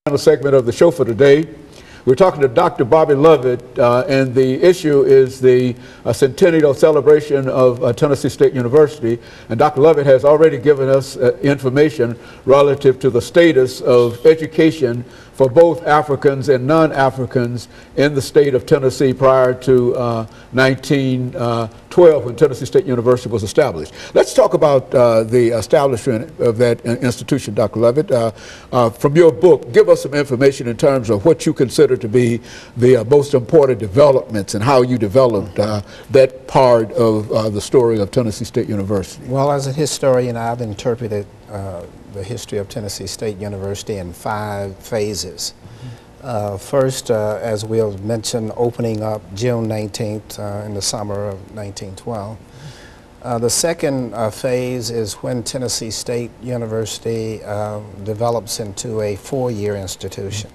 Final segment of the show for today. We're talking to Dr. Bobby Lovett, and the issue is the Centennial celebration of Tennessee State University. And Dr. Lovett has already given us information relative to the status of education for both Africans and non-Africans in the state of Tennessee prior to 1912, when Tennessee State University was established. Let's talk about the establishment of that institution, Dr. Lovett. From your book, give us some information in terms of what you consider to be the most important developments and how you developed that part of the story of Tennessee State University. Well, as a historian, I've interpreted the history of Tennessee State University in 5 phases. First, as we'll mention, opening up June 19th in the summer of 1912. The second phase is when Tennessee State University develops into a 4-year institution.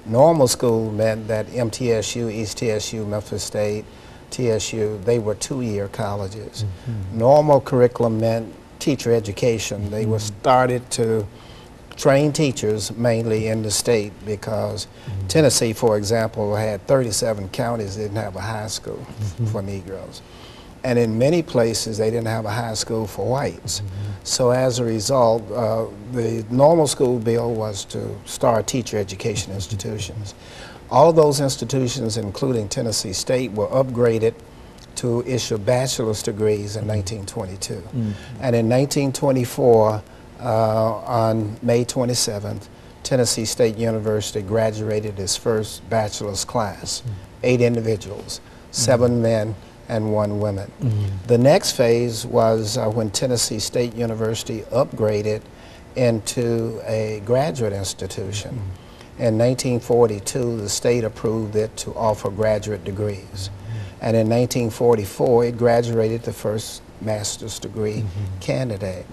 Normal school meant that MTSU, East TSU, Memphis State, TSU, they were 2-year colleges. Normal curriculum meant teacher education. They were started to train teachers mainly in the state because Tennessee, for example, had 37 counties that didn't have a high school for Negroes. And in many places, they didn't have a high school for whites. So as a result, the normal school bill was to start teacher education institutions. All those institutions, including Tennessee State, were upgraded to issue bachelor's degrees in 1922. And in 1924, on May 27th, Tennessee State University graduated its first bachelor's class, 8 individuals, 7 men and 1 woman. The next phase was when Tennessee State University upgraded into a graduate institution. In 1942, the state approved it to offer graduate degrees. And in 1944, it graduated the first master's degree candidate.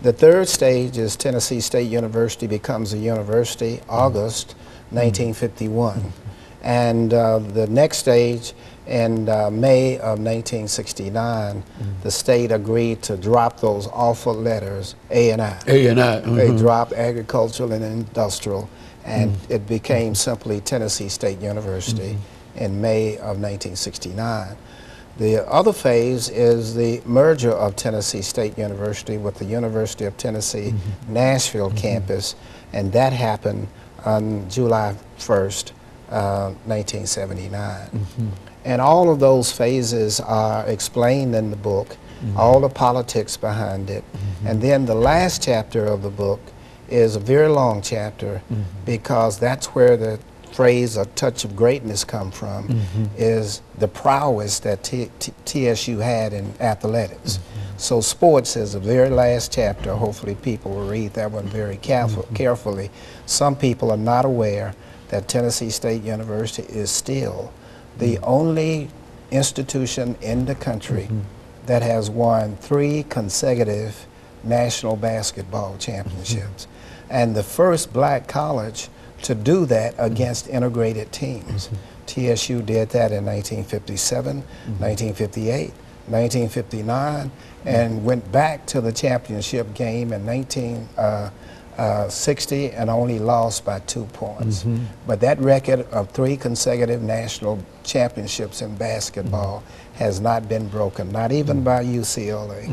The third stage is Tennessee State University becomes a university, August 1951. And the next stage, in May of 1969, the state agreed to drop those awful letters, A and I. A and I. They dropped agricultural and industrial, and it became simply Tennessee State University in May of 1969. The other phase is the merger of Tennessee State University with the University of Tennessee Nashville campus, and that happened on July 1st, 1979. And all of those phases are explained in the book, all the politics behind it. And then the last chapter of the book is a very long chapter because that's where the phrase "a touch of greatness" come from, is the prowess that TSU had in athletics. So sports is the very last chapter. Hopefully people will read that one very carefully. Some people are not aware that Tennessee State University is still the only institution in the country that has won 3 consecutive national basketball championships, and the first black college to do that against integrated teams. TSU did that in 1957, 1958, 1959, and went back to the championship game in 1960 and only lost by 2 points. But that record of 3 consecutive national championships in basketball has not been broken, not even by UCLA.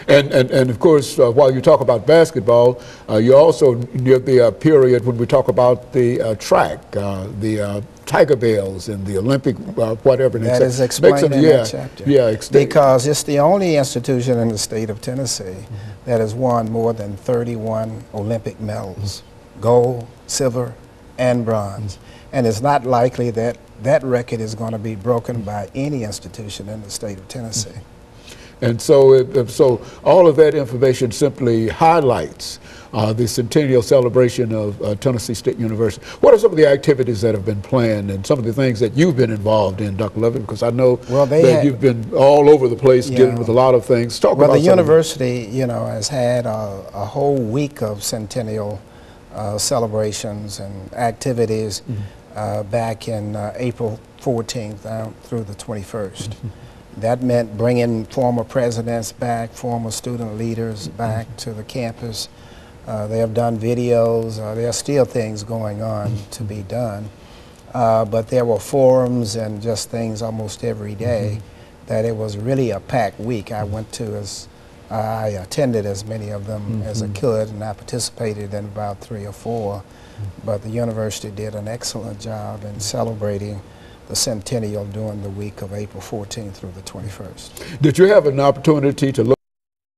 And of course, while you talk about basketball, you also near the period when we talk about the track, the Tiger Bells and the Olympic whatever. That is explained in that chapter. Yeah, because it's the only institution in the state of Tennessee that has won more than 31 Olympic medals, gold, silver, and bronze. And it's not likely that that record is going to be broken by any institution in the state of Tennessee. And so, so all of that information simply highlights the centennial celebration of Tennessee State University. What are some of the activities that have been planned and some of the things that you've been involved in, Dr. Lovett? Because I know that you've been all over the place dealing with a lot of things. Talk about the university, you know, has had a whole week of centennial celebrations and activities back in April 14th through the 21st. That meant bringing former presidents back, former student leaders back to the campus, They have done videos. There are still things going on to be done. But there were forums and just things almost every day that it was really a packed week. I attended as many of them as I could, and I participated in about 3 or 4. But the university did an excellent job in celebrating the Centennial during the week of April 14th through the 21st. Did you have an opportunity to look